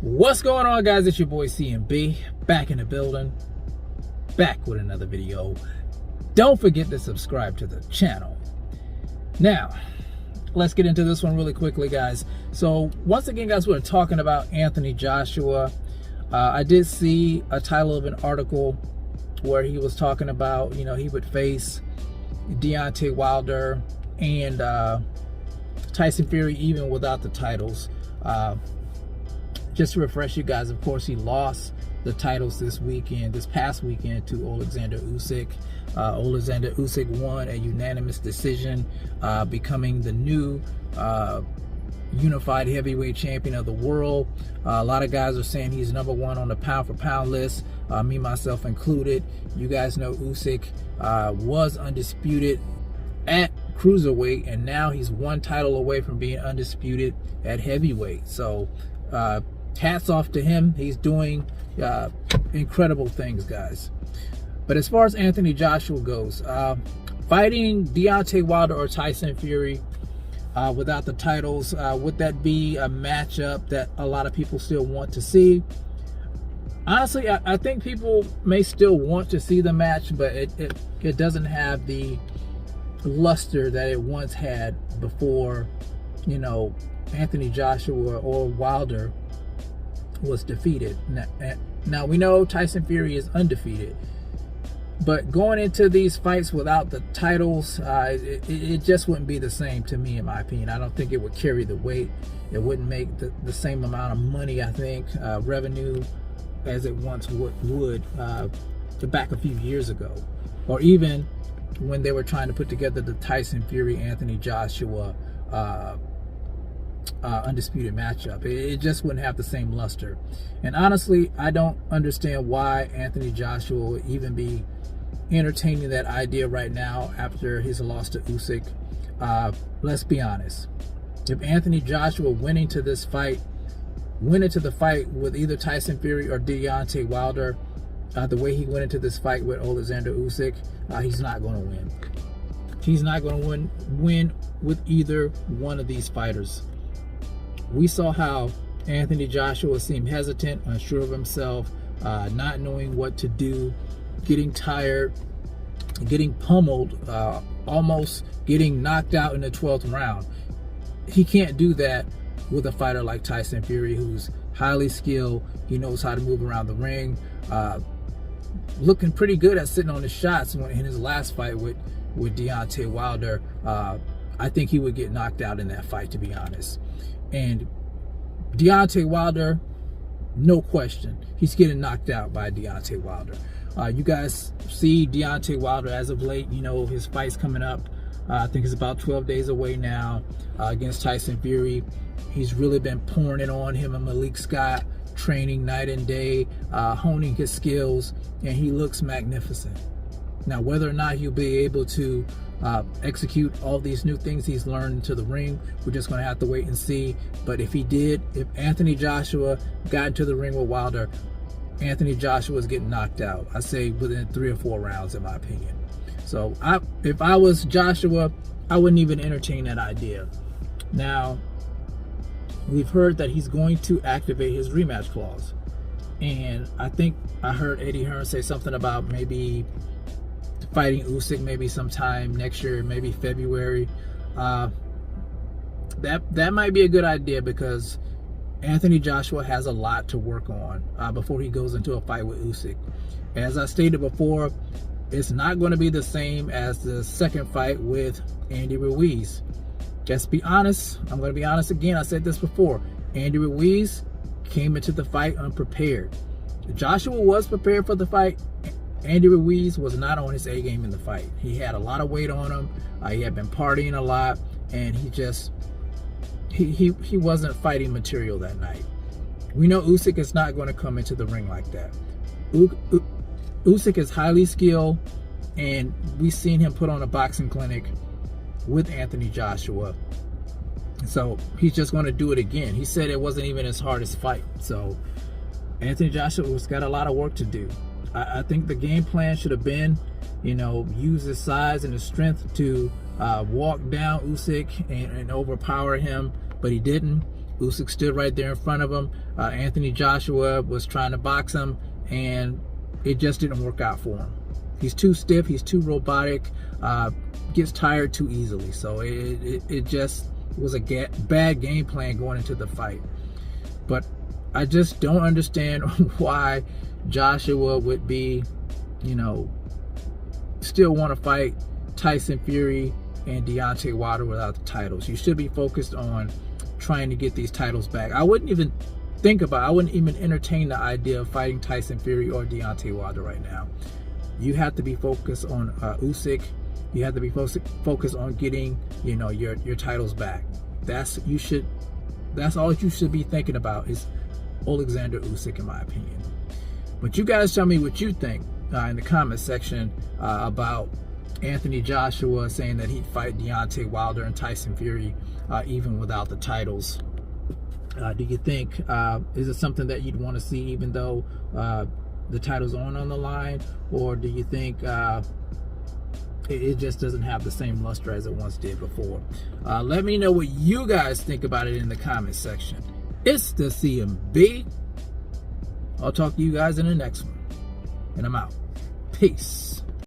What's going on, guys? It's your boy CMB, back in the building, back with another video. Don't forget to subscribe to the channel. Now, let's get into this one really quickly, guys. So once again, guys, we're talking about Anthony Joshua. I did see a title of an article where he was talking about, he would face Deontay Wilder and Tyson Fury even without the titles. Just to refresh you guys, of course, he lost the titles this past weekend to Alexander Usyk. Alexander Usyk won a unanimous decision, becoming the new unified heavyweight champion of the world. A lot of guys are saying he's #1 on the pound for pound list, me myself included. You guys know Usyk was undisputed at cruiserweight, and now he's one title away from being undisputed at heavyweight. So hats off to him. He's doing incredible things, guys. But as far as Anthony Joshua goes, fighting Deontay Wilder or Tyson Fury without the titles, would that be a matchup that a lot of people still want to see? Honestly, I think people may still want to see the match, but it doesn't have the luster that it once had before, Anthony Joshua or Wilder was defeated. Now we know Tyson Fury is undefeated, but going into these fights without the titles, it just wouldn't be the same to me, in my opinion. I don't think it would carry the weight. It wouldn't make the same amount of money, I think, revenue as it once would back a few years ago, or even when they were trying to put together the Tyson Fury Anthony Joshua undisputed matchup. It just wouldn't have the same luster. And honestly, I don't understand why Anthony Joshua would even be entertaining that idea right now after his loss to Usyk. Let's be honest. If Anthony Joshua went into the fight with either Tyson Fury or Deontay Wilder, the way he went into this fight with Alexander Usyk, he's not going to win. He's not going to win with either one of these fighters. We saw how Anthony Joshua seemed hesitant, unsure of himself, not knowing what to do, getting tired, getting pummeled, almost getting knocked out in the 12th round. He can't do that with a fighter like Tyson Fury, who's highly skilled. He knows how to move around the ring, looking pretty good at sitting on his shots. In his last fight with Deontay Wilder, I think he would get knocked out in that fight, to be honest. And Deontay Wilder, no question, he's getting knocked out by Deontay Wilder. You guys see Deontay Wilder as of late. His fight's coming up. I think it's about 12 days away now against Tyson Fury. He's really been pouring it on him and Malik Scott, training night and day, honing his skills, and he looks magnificent. Now, whether or not he'll be able to execute all these new things he's learned to the ring, we're just going to have to wait and see. But if Anthony Joshua got into the ring with Wilder, Anthony Joshua is getting knocked out. I say within 3 or 4 rounds, in my opinion. So if I was Joshua, I wouldn't even entertain that idea. Now, we've heard that he's going to activate his rematch clause. And I think I heard Eddie Hearn say something about maybe fighting Usyk maybe sometime next year, maybe February. That might be a good idea, because Anthony Joshua has a lot to work on before he goes into a fight with Usyk. As I stated before, it's not going to be the same as the second fight with Andy Ruiz. Just be honest. I'm going to be honest again. I said this before. Andy Ruiz came into the fight unprepared. Joshua was prepared for the fight. Andy Ruiz was not on his A game in the fight. He had a lot of weight on him. He had been partying a lot, and he wasn't fighting material that night. We know Usyk is not going to come into the ring like that. Usyk is highly skilled, and we've seen him put on a boxing clinic with Anthony Joshua. So he's just going to do it again. He said it wasn't even his hardest fight. So Anthony Joshua's got a lot of work to do. I think the game plan should have been, use his size and his strength to walk down Usyk and overpower him, but he didn't. Usyk stood right there in front of him. Anthony Joshua was trying to box him, and it just didn't work out for him. He's too stiff. He's too robotic. Gets tired too easily. So it just was a bad game plan going into the fight. But I just don't understand why Joshua would be, still want to fight Tyson Fury and Deontay Wilder without the titles. You should be focused on trying to get these titles back. I wouldn't even entertain the idea of fighting Tyson Fury or Deontay Wilder right now. You have to be focused on Usyk. You have to be focused on getting, your titles back. That's all you should be thinking about is Alexander Usyk, in my opinion. But you guys tell me what you think in the comment section about Anthony Joshua saying that he'd fight Deontay Wilder and Tyson Fury even without the titles. Do you think, is it something that you'd want to see even though the titles aren't on the line? Or do you think it just doesn't have the same luster as it once did before? Let me know what you guys think about it in the comment section. It's the CMB. I'll talk to you guys in the next one. And I'm out. Peace.